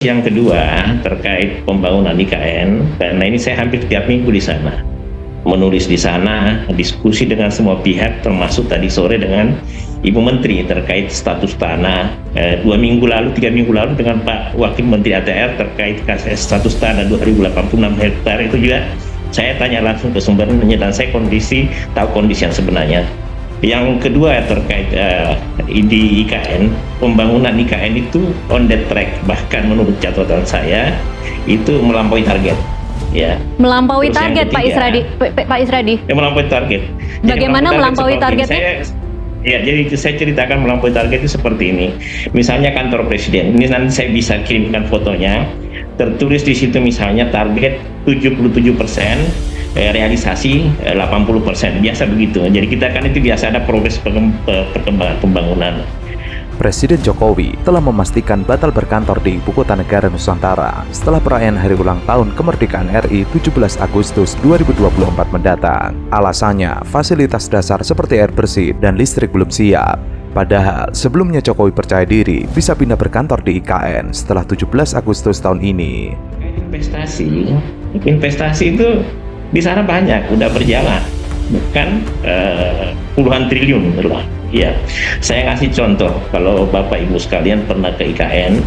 Yang kedua, terkait pembangunan IKN, karena ini saya hampir tiap minggu di sana. Menulis di sana, diskusi dengan semua pihak, termasuk tadi sore dengan Ibu Menteri terkait status tanah. 3 minggu lalu dengan Pak Wakil Menteri ATR terkait status tanah 2086 hektar itu juga saya tanya langsung ke sumbernya dan saya tahu kondisi yang sebenarnya. Yang kedua terkait di IKN, pembangunan IKN itu on the track, bahkan menurut catatan saya itu melampaui target. Ya. Melampaui target, Pak Isradi. Ya, melampaui target. Bagaimana melampaui targetnya? Jadi saya ceritakan melampaui target itu seperti ini. Misalnya kantor presiden, ini nanti saya bisa kirimkan fotonya. Tertulis di situ misalnya target 77%. Realisasi 80%, biasa begitu. Jadi kita kan itu biasa ada progres perkembangan pembangunan. Presiden Jokowi telah memastikan batal berkantor di Ibu Kota Negara Nusantara setelah perayaan Hari Ulang Tahun Kemerdekaan RI 17 Agustus 2024 mendatang. Alasannya, fasilitas dasar seperti air bersih dan listrik belum siap. Padahal sebelumnya Jokowi percaya diri bisa pindah berkantor di IKN setelah 17 Agustus tahun ini. Investasi itu di sana banyak, udah berjalan, bukan puluhan triliun lah. Ya, saya ngasih contoh, kalau Bapak Ibu sekalian pernah ke IKN,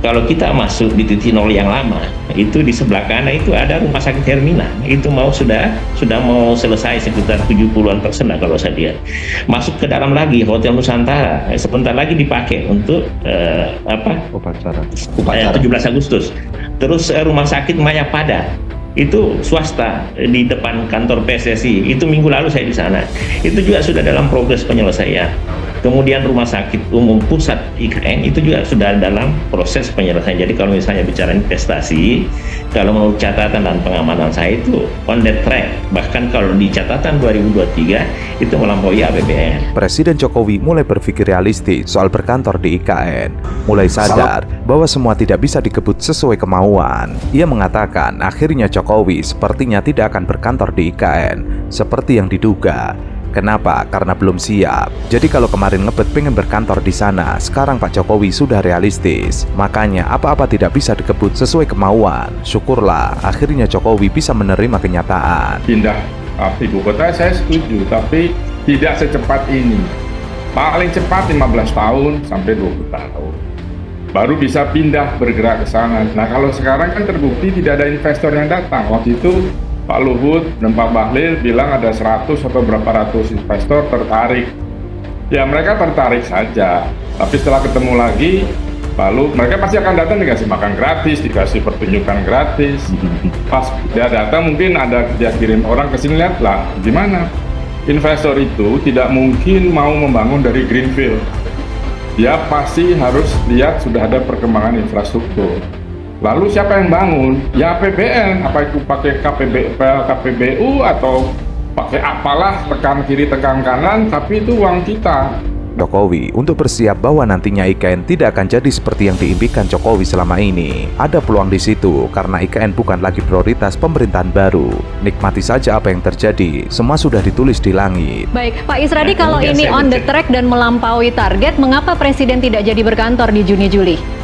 kalau kita masuk di titik nol yang lama, itu di sebelah kanan itu ada rumah sakit Hermina, itu sudah mau selesai sekitar 70% lah kalau saya lihat. Masuk ke dalam lagi Hotel Nusantara, sebentar lagi dipakai untuk upacara 17 Agustus. Terus rumah sakit Mayapada itu swasta di depan kantor PSSI, itu minggu lalu saya di sana, itu juga sudah dalam progres penyelesaian. Kemudian rumah sakit umum pusat IKN itu juga sudah dalam proses penyelesaian. Jadi kalau misalnya bicara investasi, kalau menurut catatan dan pengamanan saya itu on the track, bahkan kalau di catatan 2023 itu melampaui APBN. Presiden Jokowi mulai berpikir realistis soal berkantor di IKN, mulai sadar bahwa semua tidak bisa dikebut sesuai kemauan. Ia mengatakan akhirnya Jokowi sepertinya tidak akan berkantor di IKN seperti yang diduga. Kenapa? Karena belum siap. Jadi kalau kemarin ngebet pengen berkantor di sana, sekarang Pak Jokowi sudah realistis. Makanya apa-apa tidak bisa dikebut sesuai kemauan. Syukurlah akhirnya Jokowi bisa menerima kenyataan. Pindah ibu kota saya setuju, tapi tidak secepat ini. Paling cepat 15 tahun sampai 20 tahun. Baru bisa pindah bergerak ke sana. Nah kalau sekarang kan terbukti tidak ada investor yang datang. Waktu itu Pak Luhut dan Pak Bahlil bilang ada 100 atau berapa ratus investor tertarik. Ya mereka tertarik saja, tapi setelah ketemu lagi, lalu mereka pasti akan datang dikasih makan gratis, dikasih pertunjukan gratis. Pas dia datang mungkin ada dia kirim orang ke sini, lihat lah gimana. Investor itu tidak mungkin mau membangun dari greenfield. Dia pasti harus lihat sudah ada perkembangan infrastruktur. Lalu siapa yang bangun? Ya APBN, apa itu pakai KPBU atau pakai apalah, tekan kiri tekan kanan, tapi itu uang kita. Jokowi untuk bersiap bahwa nantinya IKN tidak akan jadi seperti yang diimpikan Jokowi selama ini. Ada peluang di situ karena IKN bukan lagi prioritas pemerintahan baru. Nikmati saja apa yang terjadi, semua sudah ditulis di langit. Baik, Pak Isradi, kalau ini on the track dan melampaui target, mengapa Presiden tidak jadi berkantor di Juni-Juli?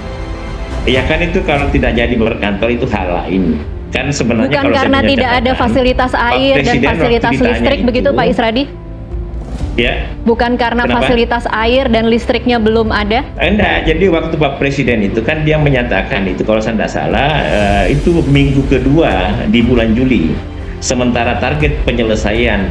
Ya kan itu kalau tidak jadi berkantor itu hal lain. Kan sebenarnya bukan kalau karena tidak ada fasilitas air dan fasilitas listrik itu, begitu Pak Isradi? Ya. Bukan karena Kenapa? Fasilitas air dan listriknya belum ada? Enggak, jadi waktu Pak Presiden itu kan dia menyatakan itu kalau saya tidak salah itu minggu kedua di bulan Juli. Sementara target penyelesaian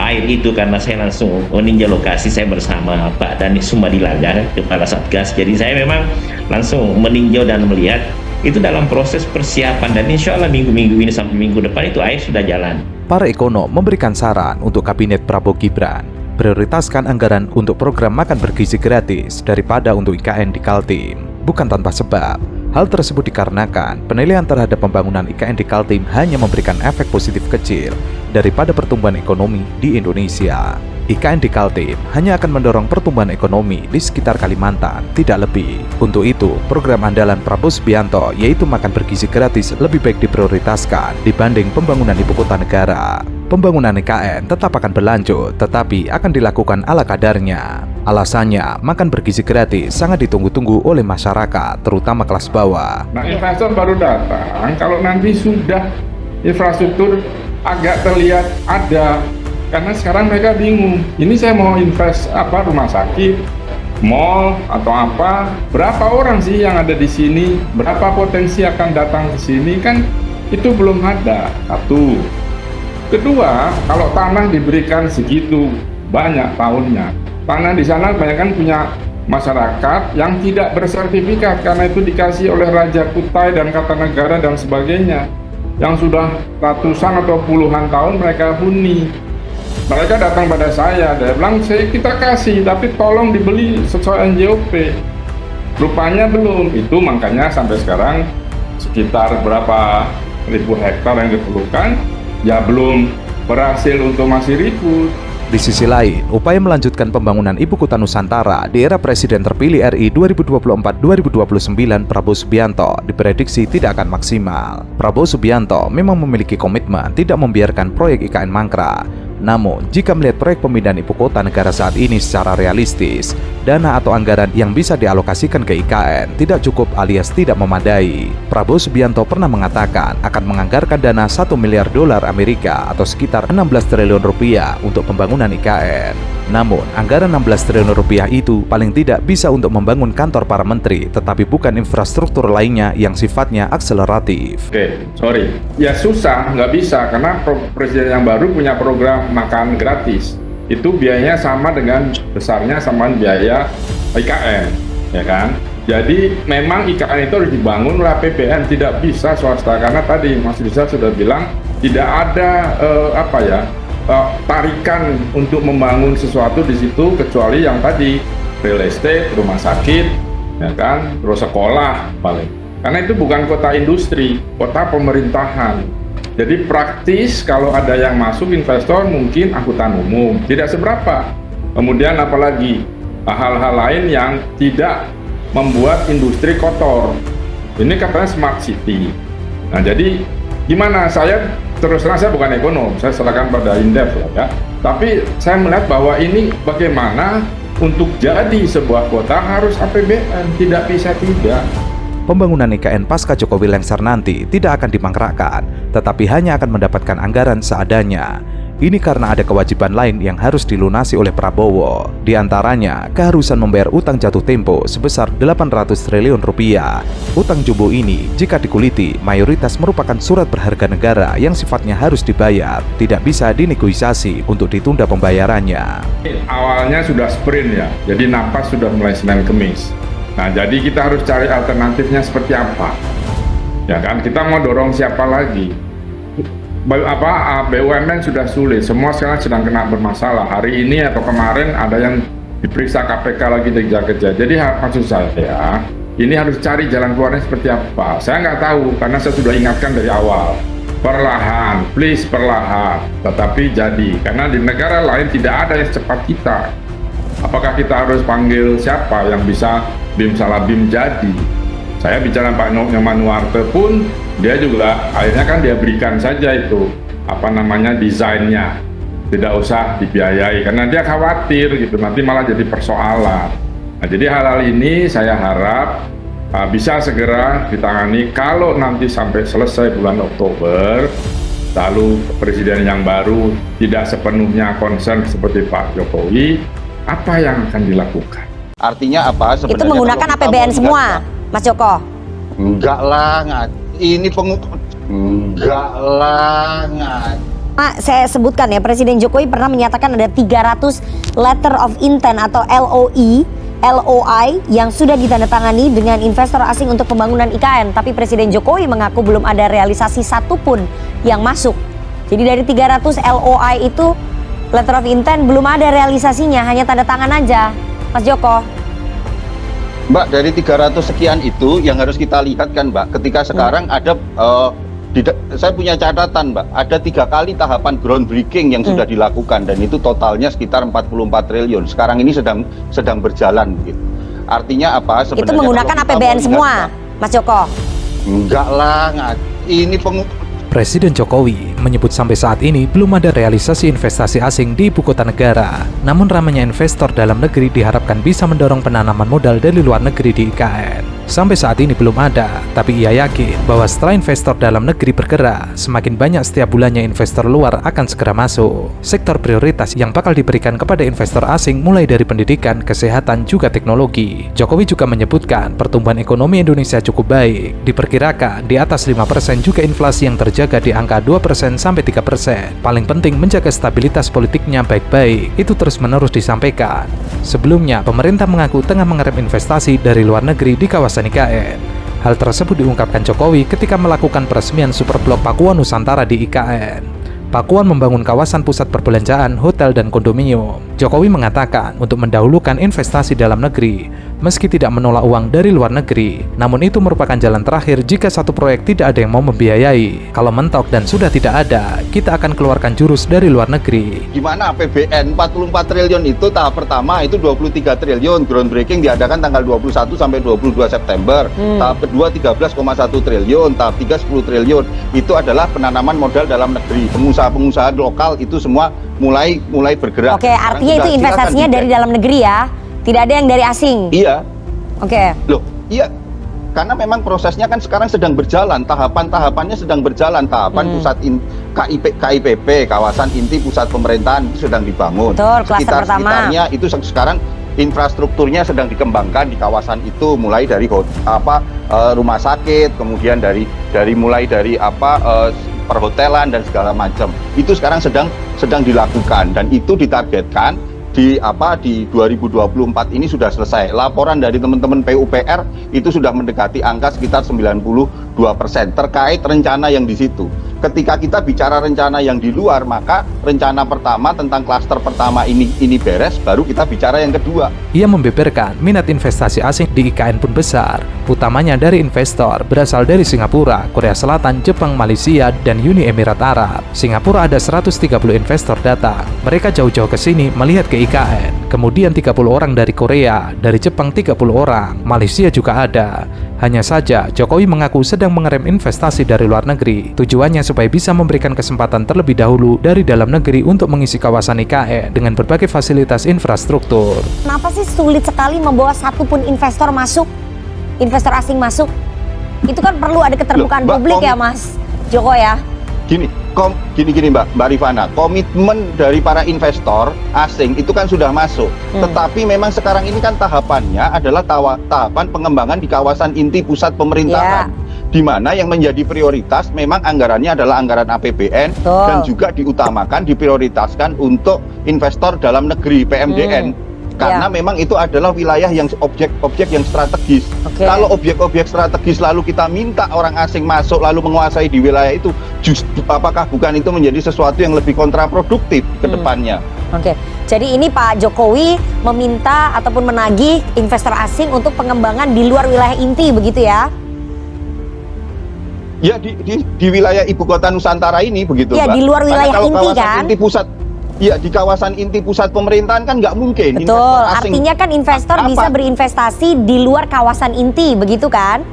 air itu karena saya langsung meninjau lokasi, saya bersama Pak Danis Sumadilaga, Kepala Satgas. Jadi saya memang langsung meninjau dan melihat itu dalam proses persiapan dan insya Allah minggu-minggu ini sampai minggu depan itu air sudah jalan. Para ekonom memberikan saran untuk Kabinet Prabowo Gibran, prioritaskan anggaran untuk program makan bergizi gratis daripada untuk IKN di Kaltim. Bukan tanpa sebab. Hal tersebut dikarenakan penilaian terhadap pembangunan IKN di Kaltim hanya memberikan efek positif kecil daripada pertumbuhan ekonomi di Indonesia. IKN di Kaltim hanya akan mendorong pertumbuhan ekonomi di sekitar Kalimantan, tidak lebih. Untuk itu, program andalan Prabowo Subianto yaitu makan bergizi gratis lebih baik diprioritaskan dibanding pembangunan ibu kota negara. pembangunan IKN tetap akan berlanjut, tetapi akan dilakukan ala kadarnya. Alasannya, makan bergizi gratis sangat ditunggu-tunggu oleh masyarakat, terutama kelas bawah. Nah, investor baru datang kalau nanti sudah infrastruktur agak terlihat ada. Karena sekarang mereka bingung, ini saya mau invest apa, rumah sakit, mall atau apa, berapa orang sih yang ada di sini, berapa potensi akan datang ke sini, kan itu belum ada. Satu. Kedua, kalau tanah diberikan segitu banyak tahunnya, tanah di sana kebanyakan punya masyarakat yang tidak bersertifikat karena itu dikasih oleh Raja Kutai dan Kartanegara dan sebagainya, yang sudah ratusan atau puluhan tahun mereka huni. Mereka datang pada saya, dia bilang, kita kasih, tapi tolong dibeli sesuai NJOP. Rupanya belum, itu makanya sampai sekarang sekitar berapa ribu hektar yang diperlukan, ya belum berhasil untuk masih ribut. Di sisi lain, upaya melanjutkan pembangunan Ibu Kota Nusantara di era Presiden terpilih RI 2024-2029 Prabowo Subianto diprediksi tidak akan maksimal. Prabowo Subianto memang memiliki komitmen tidak membiarkan proyek IKN mangkrak. Namun, jika melihat proyek pemindahan ibu kota negara saat ini secara realistis, dana atau anggaran yang bisa dialokasikan ke IKN tidak cukup alias tidak memadai. Prabowo Subianto pernah mengatakan akan menganggarkan dana $1 miliar Amerika atau sekitar 16 triliun rupiah untuk pembangunan IKN. Namun, anggaran 16 triliun rupiah itu paling tidak bisa untuk membangun kantor para menteri, tetapi bukan infrastruktur lainnya yang sifatnya akseleratif. Oke, sorry. Ya susah, nggak bisa, karena presiden yang baru punya program makan gratis. Itu biayanya sama dengan besarnya sama biaya IKN, ya kan? Jadi memang IKN itu harus dibangun oleh APBN, tidak bisa swasta, karena tadi Mas Rizal sudah bilang tidak ada tarikan untuk membangun sesuatu di situ kecuali yang tadi real estate, rumah sakit, ya kan, terus sekolah paling. Karena itu bukan kota industri, kota pemerintahan. Jadi praktis kalau ada yang masuk investor mungkin angkutan umum, tidak seberapa. Kemudian apalagi hal-hal lain yang tidak membuat industri kotor. Ini katanya smart city. Nah jadi gimana? Saya terus terang saya bukan ekonom, saya serahkan pada Indef ya. Tapi saya melihat bahwa ini bagaimana untuk jadi sebuah kota harus APBN, tidak bisa tidak. Pembangunan IKN pasca Jokowi lengser nanti tidak akan dimangkrakkan, tetapi hanya akan mendapatkan anggaran seadanya. Ini karena ada kewajiban lain yang harus dilunasi oleh Prabowo. Di antaranya, keharusan membayar utang jatuh tempo sebesar 800 triliun rupiah. Utang jumbo ini, jika dikuliti, mayoritas merupakan surat berharga negara yang sifatnya harus dibayar, tidak bisa dinegosiasi untuk ditunda pembayarannya. Awalnya sudah sprint ya, jadi napas sudah mulai Senin Kemis. Nah, jadi kita harus cari alternatifnya seperti apa. Ya kan, kita mau dorong siapa lagi? BUMN sudah sulit, semua sekarang sedang kena bermasalah. Hari ini atau kemarin ada yang diperiksa KPK lagi dikejar-kejar. Jadi maksud saya, ini harus cari jalan keluarnya seperti apa. Saya nggak tahu, karena saya sudah ingatkan dari awal. Perlahan, please perlahan, tetapi jadi. Karena di negara lain tidak ada yang secepat kita. Apakah kita harus panggil siapa yang bisa bim salah bim jadi? Saya bicara Pak Nyoman Nuarte pun, dia juga akhirnya kan dia berikan saja itu desainnya, tidak usah dibiayai karena dia khawatir gitu nanti malah jadi persoalan. Nah, jadi hal-hal ini saya harap bisa segera ditangani. Kalau nanti sampai selesai bulan Oktober, lalu presiden yang baru tidak sepenuhnya concern seperti Pak Jokowi, apa yang akan dilakukan? Artinya apa sebenarnya? Itu menggunakan APBN semua, Mas Joko? Enggak lah, ini enggak lah. Saya sebutkan ya, Presiden Jokowi pernah menyatakan ada 300 letter of intent atau LOI yang sudah ditandatangani dengan investor asing untuk pembangunan IKN. Tapi Presiden Jokowi mengaku belum ada realisasi satupun yang masuk. Jadi dari 300 LOI itu, letter of intent belum ada realisasinya, hanya tanda tangan aja, Mas Joko. Mbak, dari 300 sekian itu yang harus kita lihat kan Mbak, ketika sekarang ada saya punya catatan Mbak, ada 3 kali tahapan groundbreaking yang sudah dilakukan dan itu totalnya sekitar 44 triliun. Sekarang ini sedang berjalan gitu. Artinya apa sebenarnya? Itu menggunakan APBN semua, Mas Joko? Enggak lah, ini Presiden Jokowi menyebut sampai saat ini belum ada realisasi investasi asing di ibu kota negara. Namun ramainya investor dalam negeri diharapkan bisa mendorong penanaman modal dari luar negeri di IKN. Sampai saat ini belum ada, tapi ia yakin bahwa setelah investor dalam negeri bergerak, semakin banyak setiap bulannya investor luar akan segera masuk. Sektor prioritas yang bakal diberikan kepada investor asing mulai dari pendidikan, kesehatan, juga teknologi. Jokowi juga menyebutkan pertumbuhan ekonomi Indonesia cukup baik. Diperkirakan di atas 5% juga inflasi yang terjaga di angka 2% sampai 3%. Paling penting menjaga stabilitas politiknya baik-baik. Itu terus-menerus disampaikan. Sebelumnya, pemerintah mengaku tengah mengerem investasi dari luar negeri di kawasan IKN. Hal tersebut diungkapkan Jokowi ketika melakukan peresmian Superblok Pakuan Nusantara di IKN. Pakuan membangun kawasan pusat perbelanjaan, hotel, dan kondominium. Jokowi mengatakan untuk mendahulukan investasi dalam negeri, meski tidak menolak uang dari luar negeri. Namun itu merupakan jalan terakhir jika satu proyek tidak ada yang mau membiayai. Kalau mentok dan sudah tidak ada, kita akan keluarkan jurus dari luar negeri. Gimana APBN 44 triliun itu tahap pertama itu 23 triliun, groundbreaking diadakan tanggal 21 sampai 22 September. Tahap kedua 13,1 triliun, tahap 3 10 triliun. Itu adalah penanaman modal dalam negeri. Pengusaha lokal itu semua mulai bergerak. Oke, artinya itu investasinya dari dalam negeri ya, tidak ada yang dari asing. Iya. Oke. Loh, iya. Karena memang prosesnya kan sekarang sedang berjalan, tahapannya sedang berjalan. Tahapan pusat KIPP, kawasan inti pusat pemerintahan itu sedang dibangun. Betul, klaster pertama. Sekitarnya itu sekarang infrastrukturnya sedang dikembangkan di kawasan itu, mulai dari rumah sakit, kemudian mulai dari perhotelan dan segala macam. Itu sekarang sedang dilakukan dan itu ditargetkan di 2024 ini sudah selesai. Laporan dari teman-teman PUPR itu sudah mendekati angka sekitar 92% terkait rencana yang di situ. Ketika kita bicara rencana yang di luar, maka rencana pertama tentang klaster pertama ini beres, baru kita bicara yang kedua. Ia membeberkan minat investasi asing di IKN pun besar, utamanya dari investor berasal dari Singapura, Korea Selatan, Jepang, Malaysia, dan Uni Emirat Arab. Singapura ada 130 investor datang. Mereka jauh-jauh ke sini melihat ke IKN. Kemudian 30 orang dari Korea, dari Jepang 30 orang, Malaysia juga ada. Hanya saja, Jokowi mengaku sedang mengerem investasi dari luar negeri. Tujuannya supaya bisa memberikan kesempatan terlebih dahulu dari dalam negeri untuk mengisi kawasan IKN dengan berbagai fasilitas infrastruktur. Kenapa sih sulit sekali membawa satupun investor asing masuk? Itu kan perlu ada keterbukaan publik ya Mas Joko ya? Gini Mbak Rifana, komitmen dari para investor asing itu kan sudah masuk. Tetapi memang sekarang ini kan tahapannya adalah tahapan pengembangan di kawasan inti pusat pemerintahan. Di mana yang menjadi prioritas memang anggarannya adalah anggaran APBN dan juga diprioritaskan untuk investor dalam negeri PMDN. Karena memang itu adalah wilayah yang objek-objek yang strategis. Kalau objek-objek strategis lalu kita minta orang asing masuk lalu menguasai di wilayah itu, justru apakah bukan itu menjadi sesuatu yang lebih kontraproduktif ke depannya? Jadi ini Pak Jokowi meminta ataupun menagih investor asing untuk pengembangan di luar wilayah inti, begitu ya? Ya di wilayah ibu kota Nusantara ini begitu, ya, Mbak. di luar wilayah inti kan? Inti pusat. Ya, di kawasan inti pusat pemerintahan kan nggak mungkin. Betul, artinya kan investor bisa berinvestasi di luar kawasan inti, begitu kan?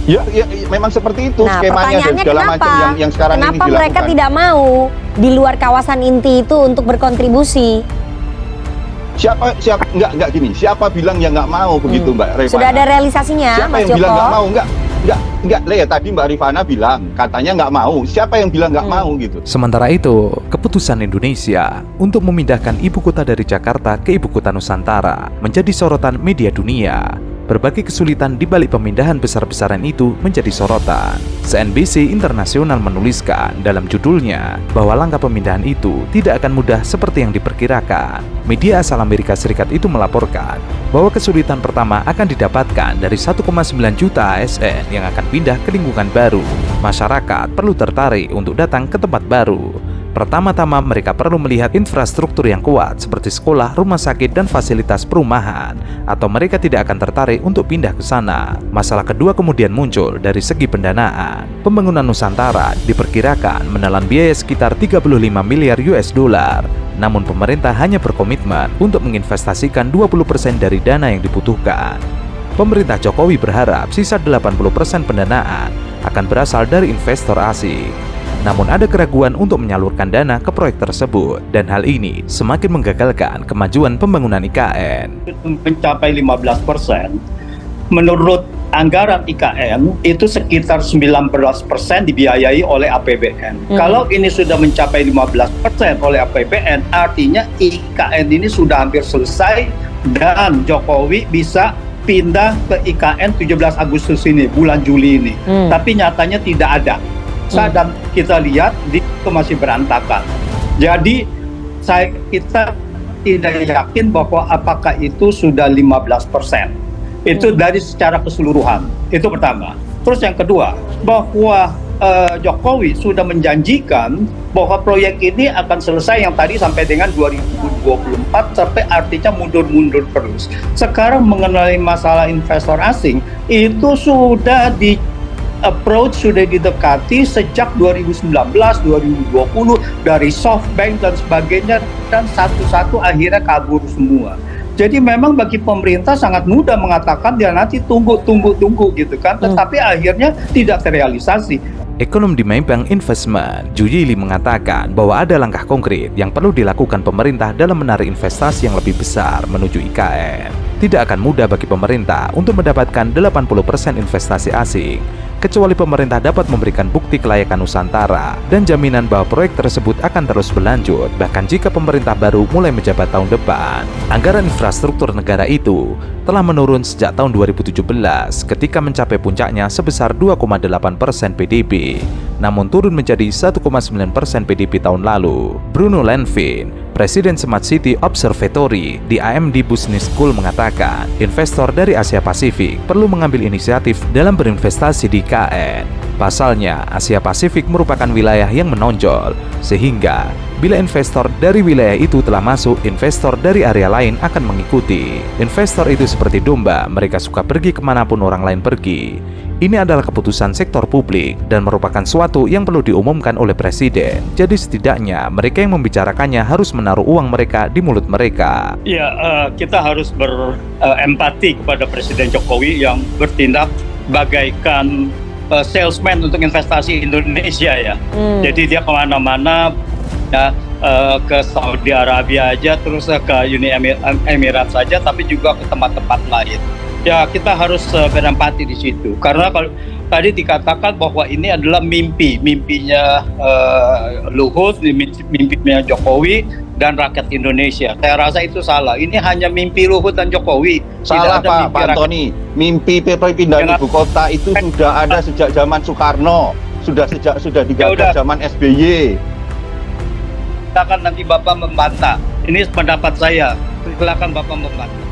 Ya, memang seperti itu skemanya dan segala macam yang sekarang ini dilakukan. Kenapa mereka tidak mau di luar kawasan inti itu untuk berkontribusi? Nggak gini, siapa bilang yang nggak mau begitu Mbak Rifana? Sudah ada realisasinya, siapa Mas yang Joko? bilang nggak mau? Enggak, ya tadi Mbak Rifana bilang katanya nggak mau. Siapa yang bilang nggak mau gitu? Sementara itu, keputusan Indonesia untuk memindahkan ibu kota dari Jakarta ke ibu kota Nusantara menjadi sorotan media dunia. Berbagai kesulitan di balik pemindahan besar-besaran itu menjadi sorotan. CNBC Internasional menuliskan dalam judulnya bahwa langkah pemindahan itu tidak akan mudah seperti yang diperkirakan. Media asal Amerika Serikat itu melaporkan bahwa kesulitan pertama akan didapatkan dari 1,9 juta ASN yang akan pindah ke lingkungan baru. Masyarakat perlu tertarik untuk datang ke tempat baru. Pertama-tama mereka perlu melihat infrastruktur yang kuat seperti sekolah, rumah sakit, dan fasilitas perumahan, atau mereka tidak akan tertarik untuk pindah ke sana. Masalah kedua kemudian muncul dari segi pendanaan. Pembangunan Nusantara diperkirakan menelan biaya sekitar 35 miliar US dollar. Namun pemerintah hanya berkomitmen untuk menginvestasikan 20% dari dana yang dibutuhkan. Pemerintah Jokowi berharap sisa 80% pendanaan akan berasal dari investor asing. Namun ada keraguan untuk menyalurkan dana ke proyek tersebut, dan hal ini semakin menggagalkan kemajuan pembangunan IKN. Mencapai 15%, menurut anggaran IKN itu sekitar 19% dibiayai oleh APBN. Kalau ini sudah mencapai 15% oleh APBN, artinya IKN ini sudah hampir selesai dan Jokowi bisa pindah ke IKN 17 Agustus ini, bulan Juli ini. Tapi nyatanya tidak ada. Dan kita lihat itu masih berantakan. Jadi kita tidak yakin bahwa apakah itu sudah 15%. Itu dari secara keseluruhan. Itu pertama. Terus yang kedua, bahwa Jokowi sudah menjanjikan bahwa proyek ini akan selesai yang tadi sampai dengan 2024, sampai artinya mundur-mundur terus. Sekarang mengenai masalah investor asing, itu sudah approach sudah didekati sejak 2019, 2020 dari SoftBank dan sebagainya, dan satu-satu akhirnya kabur semua. Jadi memang bagi pemerintah sangat mudah mengatakan dia nanti tunggu gitu kan, tetapi akhirnya tidak terrealisasi. Ekonom di Maybank Investment, Ju Yili mengatakan bahwa ada langkah konkret yang perlu dilakukan pemerintah dalam menarik investasi yang lebih besar menuju IKN. Tidak akan mudah bagi pemerintah untuk mendapatkan 80% investasi asing, kecuali pemerintah dapat memberikan bukti kelayakan Nusantara dan jaminan bahwa proyek tersebut akan terus berlanjut, bahkan jika pemerintah baru mulai menjabat tahun depan. Anggaran infrastruktur negara itu telah menurun sejak tahun 2017 ketika mencapai puncaknya sebesar 2,8% PDB, namun turun menjadi 1,9% PDB tahun lalu. Bruno Lenvin, Presiden Smart City Observatory di AMD Business School mengatakan, investor dari Asia Pasifik perlu mengambil inisiatif dalam berinvestasi di IKN. Pasalnya, Asia Pasifik merupakan wilayah yang menonjol, sehingga bila investor dari wilayah itu telah masuk, investor dari area lain akan mengikuti. Investor itu seperti domba, mereka suka pergi kemanapun orang lain pergi. Ini adalah keputusan sektor publik dan merupakan suatu yang perlu diumumkan oleh Presiden. Jadi setidaknya mereka yang membicarakannya harus menaruh uang mereka di mulut mereka. Ya, kita harus berempati kepada Presiden Jokowi yang bertindak bagaikan salesman untuk investasi Indonesia ya. Jadi dia kemana-mana, ya, ke Saudi Arabia aja, terus ke Uni Emirat saja, tapi juga ke tempat-tempat lain. Ya, kita harus berempati di situ. Karena kalau tadi dikatakan bahwa ini adalah mimpinya Luhut, mimpinya Jokowi dan rakyat Indonesia. Saya rasa itu salah. Ini hanya mimpi Luhut dan Jokowi. Salah Pak Antoni. Mimpi pindah ibu kota itu sudah ada sejak zaman Soekarno, sudah digagas zaman SBY. Silakan nanti Bapak membantah. Ini pendapat saya. Silakan Bapak membantah.